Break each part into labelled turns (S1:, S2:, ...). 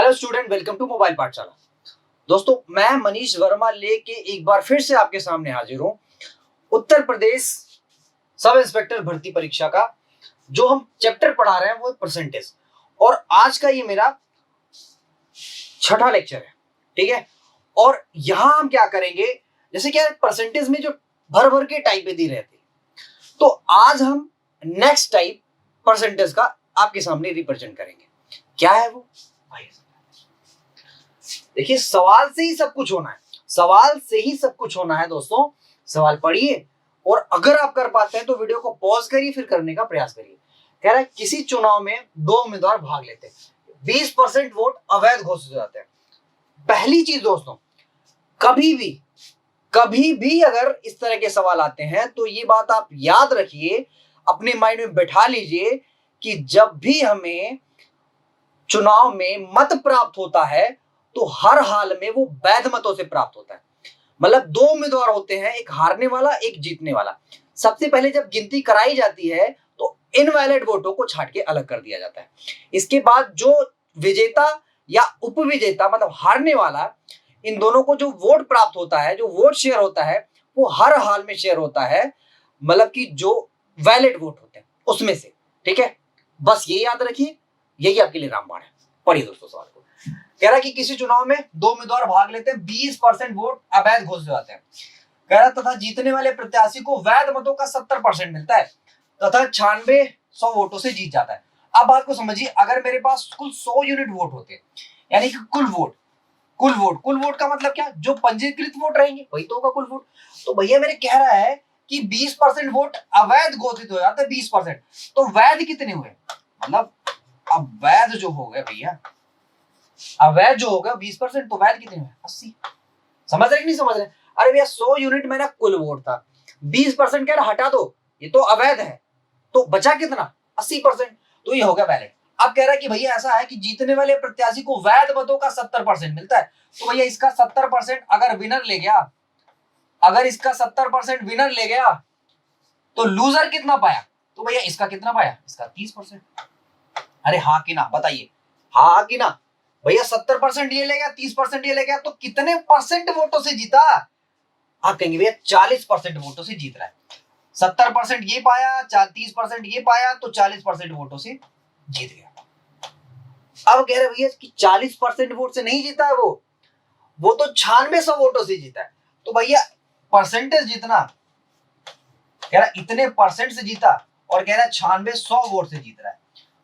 S1: Hello student, welcome to mobile Pathshala. दोस्तों, मैं मनीष वर्मा लेके एक बार फिर से आपके सामने हाजिर हूं। उत्तर प्रदेश सब इंस्पेक्टर भर्ती परीक्षा का जो हम चैप्टर पढ़ा रहे हैं वो परसेंटेज, और आज का ये मेरा छठा लेक्चर है। ठीक है, और यहां हम क्या करेंगे, जैसे क्या परसेंटेज में जो भर भर के टाइपें दी रहती है, तो आज हम नेक्स्ट टाइप परसेंटेज का आपके सामने रिप्रेजेंट करेंगे। क्या है वो? देखिए, सवाल से ही सब कुछ होना है, सवाल से ही सब कुछ होना है। दोस्तों, सवाल पढ़िए और अगर आप कर पाते हैं तो वीडियो को पॉज करिए, फिर करने का प्रयास करिए। कह रहा है किसी चुनाव में दो उम्मीदवार भाग लेते हैं, 20% वोट अवैध घोषित हो जाते हैं। पहली चीज दोस्तों, कभी भी अगर इस तरह के सवाल आते हैं तो ये बात आप याद रखिए, अपने माइंड में बैठा लीजिए कि जब भी हमें चुनाव में मत प्राप्त होता है तो हर हाल में वो वैध मतों से प्राप्त होता है। मतलब दो उम्मीदवार होते हैं, एक हारने वाला, एक जीतने वाला। सबसे पहले जब गिनती कराई जाती है तो इनवैलिड वोटों को छांट के अलग कर दिया जाता है। इसके बाद जो विजेता या उपविजेता, मतलब हारने वाला, इन दोनों को जो वोट प्राप्त होता है, जो वोट शेयर होता है, वो हर हाल में शेयर होता है, मतलब कि जो वैलिड वोट होते हैं उसमें से। ठीक है, बस ये याद रखिए, यही आपके लिए रामबाण है। पढ़िए दोस्तों सवाल को। कह रहा है कि किसी चुनाव में दो उम्मीदवार भाग लेते हैं, 20% वोट अवैध घोषित हो जाते हैं। कह रहा तथा जीतने वाले प्रत्याशी को वैध मतों का 70% मिलता है तथा 9600 वोटों से जीत जाता है। अब बात को समझिए, अगर मेरे पास कुल 100 यूनिट वोट होते, यानी कि कुल वोट का मतलब क्या, जो पंजीकृत वोट रहेंगे वही तो होगा कुल वोट। तो भैया मेरे कह रहा है कि 20% वोट अवैध घोषित हो जाते हैं, 20%। तो वैध कितने हुए, मतलब अवैध जो हो गए भैया, अवैध जो होगा 20%, तो वैध कितने हुए? 80। समझ रहे कि नहीं समझ रहे? अरे भैया 100 यूनिट मेरा कुल वोट था, 20% कह रहा हटा दो, ये तो अवैध है, तो बचा कितना? 80%। तो ये हो गया वैलिड। अब कह रहा है कि भैया ऐसा है कि जीतने वाले प्रत्याशी को वैध मतों का 70% मिलता है। तो भैया इसका 70% अगर विनर ले गया, अगर इसका 70% विनर ले गया तो लूजर कितना पाया? तो भैया इसका कितना पाया? इसका 30%। अरे हाँ कि ना, बताइए, हाँ कि ना? भैया 70% ये ले गया, 30% ये ले गया, तो कितने परसेंट वोटों से जीता? आप कहेंगे भैया 40% वोटों से जीत रहा है। 70% ये पाया, 30% ये पाया, तो 40% वोटों से जीत गया। अब कह रहे भैया कि 40% वोट से नहीं जीता है, वो तो 9600 वोटों से जीता है। तो भैया परसेंटेज जितना, कह रहा इतने परसेंट से जीता, और कह रहा 9600 वोट से जीत रहा है।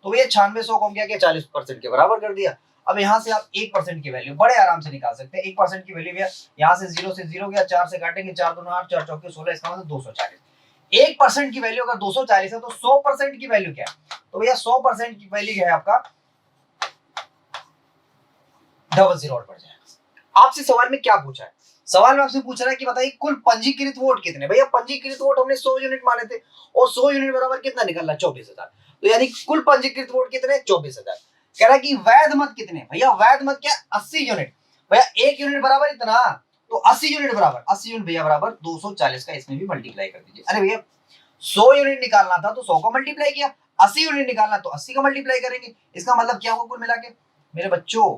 S1: तो भैया 9600 को क्या किया, 40% के बराबर कर दिया। अब यहाँ से आप 1% की वैल्यू बड़े आराम से निकाल सकते हैं। 1% की वैल्यू भैया यहाँ से 0 से 0 गया, 4 से काटेंगे, 4 दूना 8, 4 चौके 16, इसका मतलब 240। 1% की वैल्यू अगर 240 है तो 100% की वैल्यू क्या है? तो भैया 100% की वैल्यू है आपका 00 और बढ़ जाएगा। आपसे सवाल में क्या पूछा है? सवाल में आपसे पूछ रहा है कि बताइए कुल पंजीकृत वोट कितने। भैया पंजीकृत वोट हमने 100 यूनिट माने थे, और 100 यूनिट बराबर कितना निकल रहा है? 24,000। तो यानी कुल पंजीकृत वोट कितने? 24,000। कह रहा है कि वैध मत कितने? भैया वैध मत क्या? 80 यूनिट। भैया 1 यूनिट बराबर इतना, तो 80 यूनिट बराबर, 80 यूनिट भैया बराबर 240 का इसमें भी मल्टीप्लाई कर दीजिए। अरे भैया 100 यूनिट निकालना था तो 100 का मल्टीप्लाई किया, 80 यूनिट निकालना तो 80 का मल्टीप्लाई करेंगे। इसका मतलब क्या होगा कुल मिला के मेरे बच्चों?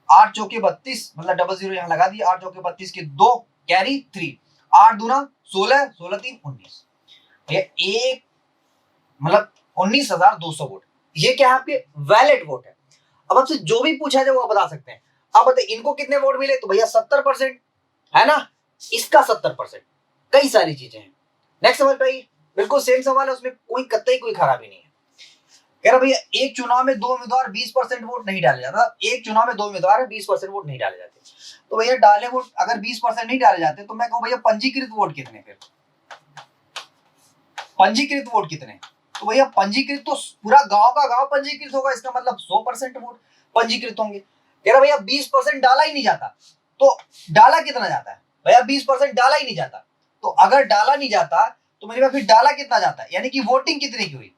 S1: 8 चौके 32, मतलब 00 यहाँ लगा दिया। 8 चौके 32 के 2 कैरी 3, 8 दूना 16, 16 3 19। ये एक मतलब 19,200 वोट, ये क्या है आपके वैलिड वोट है। अब आपसे जो भी पूछा जाए वो बता सकते हैं। अब बताइए इनको कितने वोट मिले? तो भैया 70%, है ना? इसका 70%, कई सारी चीजें हैं। नेक्स्ट सवाल पे बिल्कुल सेम सवाल है, उसमें कोई कतई कोई खराबी नहीं है। कह रहा भैया एक चुनाव में दो उम्मीदवार 20% वोट नहीं डाले जाता। एक चुनाव में दो उम्मीदवार है, 20% वोट नहीं डाले जाते। तो भैया डाले वोट अगर 20% नहीं डाले जाते तो मैं कहूं भैया पंजीकृत वोट कितने? फिर पंजीकृत वोट कितने? तो भैया पंजीकृत तो पूरा गांव का गांव पंजीकृत होगा, इसका मतलब 100% वोट पंजीकृत होंगे। कह रहा भैया 20% डाला ही नहीं जाता, तो डाला कितना जाता है? भैया 20% डाला ही नहीं जाता, तो अगर डाला नहीं जाता तो मेरे पास फिर डाला कितना जाता है, यानी कि वोटिंग कितने की हुई?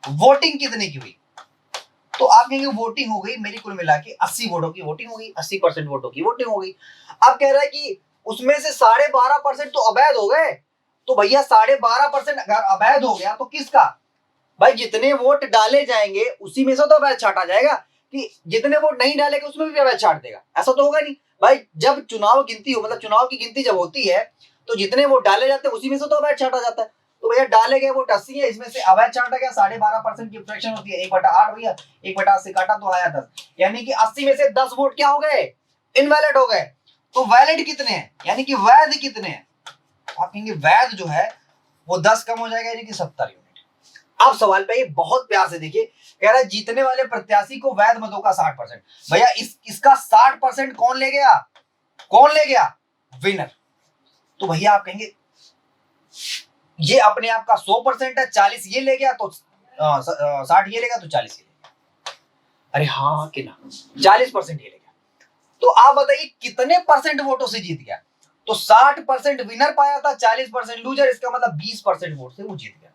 S1: वोटिंग कितने की हुई? तो आप कहेंगे वोटिंग हो गई मेरी कुल मिला के 80 वोटों की वोटिंग हो गई, 80% वोटों की वोटिंग हो गई। अब कह रहा है कि उसमें से 12.5% तो अवैध हो गए। तो भैया 12.5% अगर अवैध हो गया तो किसका? भाई जितने वोट डाले जाएंगे उसी में से तो अवैध छाटा जाएगा, कि जितने वोट नहीं डालेगा उसमें भी अवैध छांट देगा? ऐसा तो होगा नहीं भाई। जब चुनाव गिनती हो, मतलब चुनाव की गिनती जब होती है तो जितने वोट डाले जाते हैं उसी में से तो अवैध छांटा जाता है। तो भैया डाले गए वोट 80 है, इसमें से अवैध छांटा गया 12.5% की फ्रैक्शन होती है, 1/8 भैया, 1/80 काटा तो आया 10, यानी कि 80 में से 10 वोट क्या हो गए? इनवैलिड हो गए। तो वैलिड कितने हैं, यानी कि वैध कितने हैं? आप कहेंगे वैध जो है वो 10 कम हो जाएगा, यानी कि 70 यूनिट। अब सवाल पे ये बहुत प्यार से देखिए, कह रहा है जीतने वाले प्रत्याशी को वैध मतों का 60%। भैया इसका 60% कौन ले गया? कौन ले गया? विनर। तो भैया आप कहेंगे ये अपने आप का 100% है, 40 ये ले गया तो 60 ये लेगा तो 40 ये लेगा। अरे हाँ कि ना, 40% ये ले गया। तो आप बताइए कितने परसेंट वोटों से जीत गया? तो 60% विनर पाया था, 40% लूजर, इसका मतलब 20% वोट से वो जीत गया।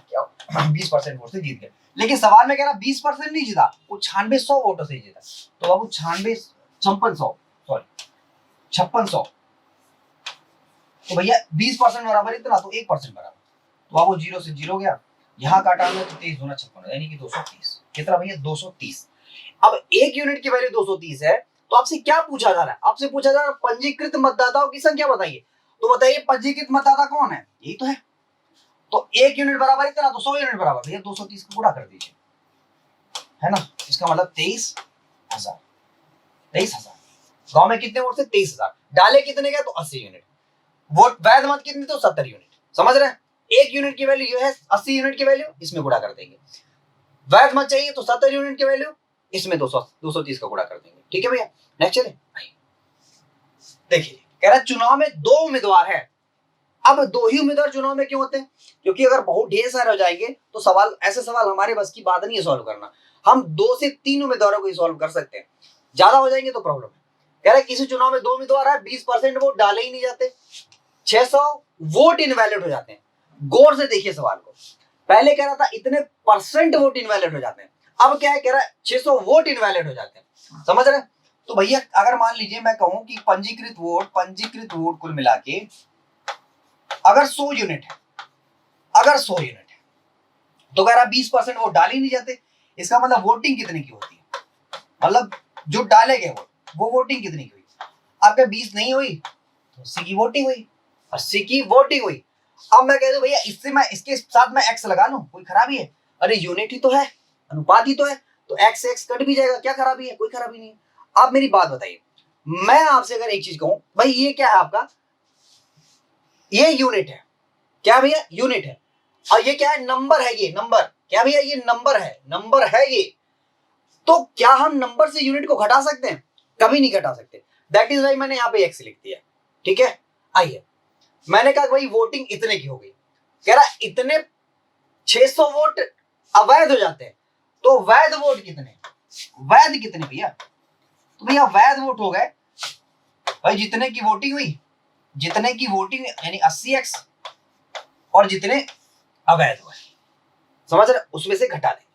S1: क्या 20% वोट से जीत गया? लेकिन सवाल में कह रहा 20% नहीं जीता, वो 9600 वोटों से जीता। तो बाबू 5600 तो भैया 20% बराबर इतना, तो 1% बराबर। तो बाबू 0 से 0 गया, यहाँ काटा हमने तो 23 दूना 56, यानी कि 230। कितना भैया? 230। अब 1 यूनिट की वैल्यू 230 है, तो आपसे क्या पूछा जा रहा है? आपसे पूछा जा रहा है पंजीकृत मतदाताओं की संख्या बताइए। तो बताइए पंजीकृत मतदाता कौन है? यही तो है। तो 1 यूनिट बराबर इतना, तो 100 यूनिट बराबर भैया 230 को गुणा कर दीजिए, है ना। इसका मतलब 23,000। 23,000 गांव में कितने वोट थे? 23,000। डाले कितने गए? तो 80 यूनिट। वोट वैध मत कितने? तो 70 यूनिट। समझ रहे हैं? 1 यूनिट की वैल्यू ये है, 80 यूनिट की वैल्यू इसमें गुणा कर देंगे। वैध मत चाहिए तो 70 यूनिट की वैल्यू इसमें 230 का गुणा कर देंगे। ठीक है भैया, नेक्स्ट चले। देखिए कह रहा है चुनाव में 2 उम्मीदवार है। अब 2 ही उम्मीदवार चुनाव में क्यों होते हैं? क्योंकि अगर बहुत ढेर सारे हो जाएंगे तो सवाल, ऐसे सवाल हमारे बस की बात नहीं है सॉल्व करना। हम 2 से 3 उम्मीदवारों को ही सॉल्व कर सकते हैं, ज्यादा हो जाएंगे तो प्रॉब्लम है। कह रहा है किसी चुनाव में 2 उम्मीदवार है, 20% वोट डाले ही नहीं जाते, 600 वोट इनवैलिड हो जाते हैं। गौर से देखिए सवाल को, पहले कह रहा था इतने परसेंट वोट इनवैलिड हो जाते हैं, अब क्या है? कह रहा है 600 वोट इनवैलिड हो जाते हैं। समझ रहे? तो भैया अगर मान लीजिए मैं कहूं कि पंजीकृत वोट कुल मिला के अगर 100 यूनिट है, अगर 100 यूनिट है, तो कह रहा 20% वोट डाल ही नहीं जाते। इसका मतलब वोटिंग कितने की होती है? मतलब जो डाले गए वोट, वो वोटिंग कितनी की हुई? आपके 20 नहीं हुई तो 80 की वोटिंग हुई, 80 की वोटिंग हुई। अब मैं कह दूं भैया इससे मैं इसके साथ मैं एक्स लगा लूं, कोई खराबी है? अरे यूनिट ही तो है, अनुपात ही तो है, तो एक्स से एक्स कट भी जाएगा, क्या खराबी है? कोई खराबी नहीं है। आप मेरी बात बताइए, मैं आपसे अगर एक चीज कहूं, भाई ये क्या है आपका? ये यूनिट है। क्या भैया? यूनिट है। और ये क्या है? नंबर है। ये नंबर क्या भैया? ये नंबर है, नंबर है ये। तो क्या हम नंबर से यूनिट को घटा सकते हैं? कभी नहीं घटा सकते। दैट इज वाई मैंने यहाँ पे एक्स लिख दिया। ठीक है, आइए मैंने कहा भाई वोटिंग इतने की हो गई, कह रहा इतने 600 वोट अवैध हो जाते हैं, तो वैध वोट कितने? वैध कितने भैया? तो भैया वैध वोट हो गए भाई जितने की वोटिंग हुई, जितने की वोटिंग यानी 80x, और जितने अवैध हुए, समझ रहे? उसमें से घटा देंगे।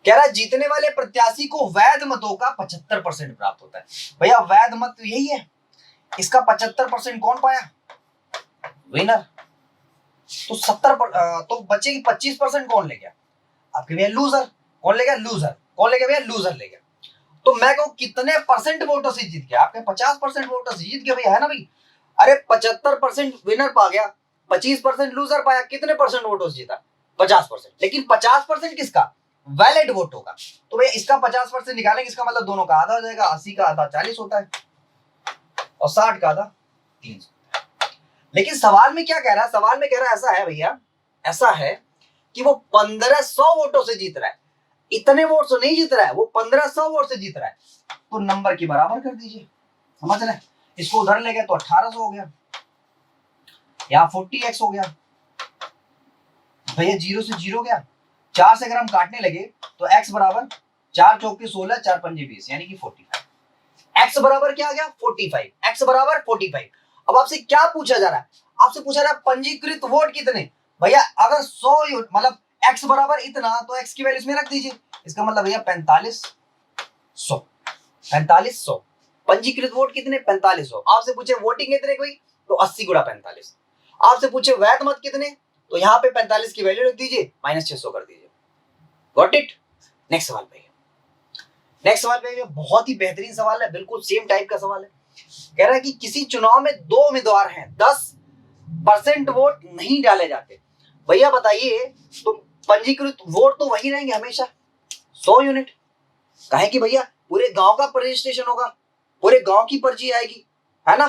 S1: कह रहा है जीतने वाले प्रत्याशी को वैध मतों का 75% प्राप्त होता है। भैया वैध मत तो यही है, इसका 75% कौन पाया? विनर। तो 70 तो बचे की 25% कौन ले गया? आपके भैया लूजर। कौन ले गया? लूजर। कौन ले गया भैया? लूजर ले गया। तो मैं कहूं कितने परसेंट वोटों से जीत गया? आपके 50% वोटों से जीत गया भैया, है ना भाई? अरे 75% विनर पा गया, 25% लूजर पाया, कितने परसेंट वोटों से जीता? 50%। लेकिन 50% किसका? वैलिड वोट होगा। तो भैया इसका 50% निकालेंगे, इसका मतलब दोनों का आधा हो जाएगा, 80 का आधा 40 होता है और 60 का आधा 300। लेकिन सवाल में क्या कह रहा है? सवाल में कह रहा है ऐसा है भैया, ऐसा है कि वो 1500 वोटों से जीत रहा है। इतने वोट से नहीं जीत रहा है, वो 1500 वोट से जीत रहा है। तो नंबर की बराबर कर दीजिए। समझ रहे? इसको उधर ले गए तो 1800 हो गया, यहाँ 40x हो गया भैया, 0 से 0 गया। 4 से अगर हम काटने लगे तो x बराबर 4 चौके 16, 4 पंजे 20, यानी कि 45। x बराबर क्या आ गया? 45। x बराबर 45। अब आपसे क्या पूछा जा रहा है? आपसे पूछा जा रहा है पंजीकृत वोट कितने? भैया अगर 100 मतलब x बराबर इतना, तो x की वैल्यू इसमें रख दीजिए। इसका मतलब भैया 4500। 4500 पंजीकृत वोट कितने? 4500। आपसे पूछे वोटिंग कितने कोई, तो 80 गुणा 45। आपसे पूछे वैध मत कितने, तो यहाँ पे 45 की वैल्यू रख दीजिए, -600 कर दीजिए। Got it? नेक्स्ट सवाल पे नेक्स्ट सवाल पे बहुत ही बेहतरीन सवाल है, बिल्कुल सेम टाइप का सवाल है। कह रहा है कि किसी चुनाव में 2 उम्मीदवार हैं, 10% वोट नहीं डाले जाते। भैया बताइए, तो पंजीकृत वोट तो वही रहेंगे हमेशा 100 यूनिट। कहे कि भैया पूरे गांव का रजिस्ट्रेशन होगा, पूरे गांव की पर्ची आएगी, है ना।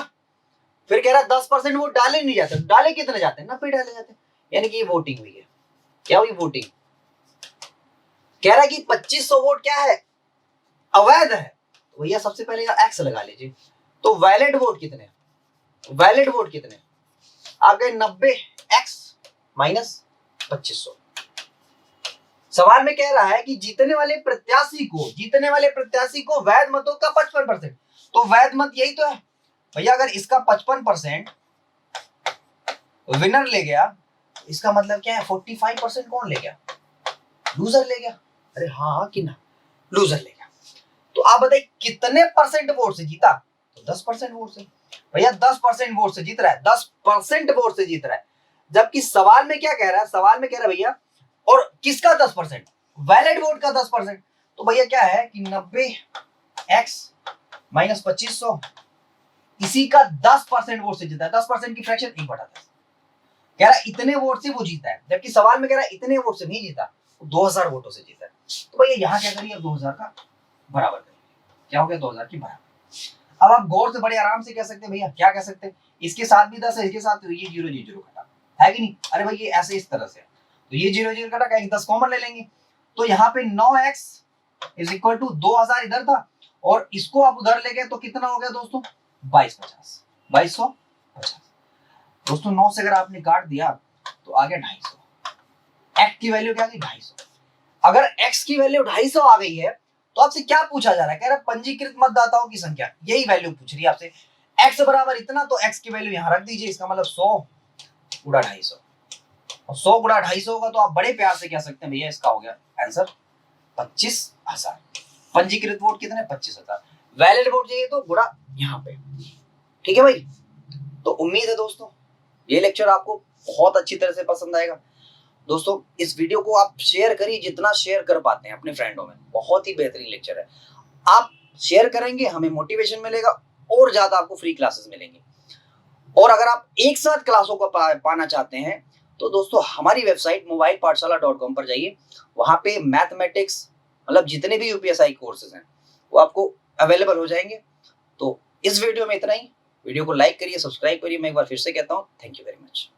S1: फिर कह रहा 10% वोट डाले नहीं जाते। डाले कितने जाते हैं? 90 डाले जाते हैं। यानी कि ये वोटिंग हुई है। क्या हुई? वोटिंग। कह रहा है कि 2500 वोट क्या है? अवैध है। तो भैया सबसे पहले एक्स लगा लीजिए। तो वैलिड वोट कितने? वैलिड वोट कितने आ गए? 90 एक्स माइनस 2500। सवाल में कह रहा है कि जीतने वाले प्रत्याशी को वैध मतों का 55%। तो वैध मत यही तो है भैया। अगर इसका 55% विनर ले गया, इसका मतलब क्या है? 45% कौन ले गया? लूजर ले गया। अरे हाँ कि ना, लूजर ले गया। तो आप बताइए कितने परसेंट वोट से जीता? तो 10% वोट से। भैया 10% वोट से जीत रहा है, 10% वोट से जीत रहा है। जबकि सवाल में क्या कह रहा है? सवाल में कह रहा है भैया, और किसका 10%? वैलिड वोट का 10%। तो भैया क्या है कि 90 एक्स माइनस 2500, इसी का 10% वोट से जीता है। 10% की फ्रैक्शन 1/10। कह रहा है इतने वोट से वो जीता है, जबकि सवाल में कह रहा है इतने वोट से नहीं जीता, 2000 वोटों से जीता है। तो भैया यहाँ क्या करिए? 2000 का बराबर करिए। क्या हो गया? 2000 की बराबर। अब आप गौर से बड़े आराम से कह सकते हैं भैया, क्या कह सकते हैं? इसके साथ भी 10 है, इसके साथ तो ये 0 0 कटा है कि नहीं? अरे भाई ये ऐसे इस तरह से, तो ये 0 0 कटा, एक 10 कॉमन ले लेंगे। तो यहाँ पे 9x इज इक्वल टू 2000 इधर था, और इसको आप उधर ले गए तो कितना हो गया दोस्तों? 2250। 2250 दोस्तों। 9 से अगर आपने काट दिया तो आ गया 250। एक्स की वैल्यू क्या आ गई? 250। अगर एक्स की वैल्यू 250 आ गई है तो आपसे क्या पूछा जा रहा है? कह रहा है पंजीकृत मतदाताओं की संख्या, यही वैल्यू पूछ रही है आपसे। एक्स बराबर इतना, तो एक्स की वैल्यू यहां रख दीजिए। इसका मतलब 100 गुणा 250, और 100 गुणा 250 होगा तो आप बड़े प्यार से कह सकते हैं भैया इसका हो गया आंसर 25,000। पंजीकृत वोट कितने? 25,000। वैलिड वोट चाहिए तो गुणा यहाँ पे। ठीक है भाई। तो उम्मीद है दोस्तों ये लेक्चर आपको बहुत अच्छी तरह से पसंद आएगा। दोस्तों इस वीडियो को आप शेयर करिए, जितना शेयर कर पाते हैं अपने फ्रेंडों में। बहुत ही बेहतरीन लेक्चर है। आप शेयर करेंगे, हमें मोटिवेशन मिलेगा, और ज्यादा आपको फ्री क्लासेस मिलेंगी। और अगर आप एक साथ क्लासों को पाना चाहते हैं तो दोस्तों हमारी वेबसाइट mobilepathshala.com पर जाइए। वहां पे मैथमेटिक्स, मतलब जितने भी यूपीएसआई कोर्सेज हैं वो आपको अवेलेबल हो जाएंगे। तो इस वीडियो में इतना ही। वीडियो को लाइक करिए, सब्सक्राइब करिए। मैं एक बार फिर से कहता हूँ, थैंक यू वेरी मच।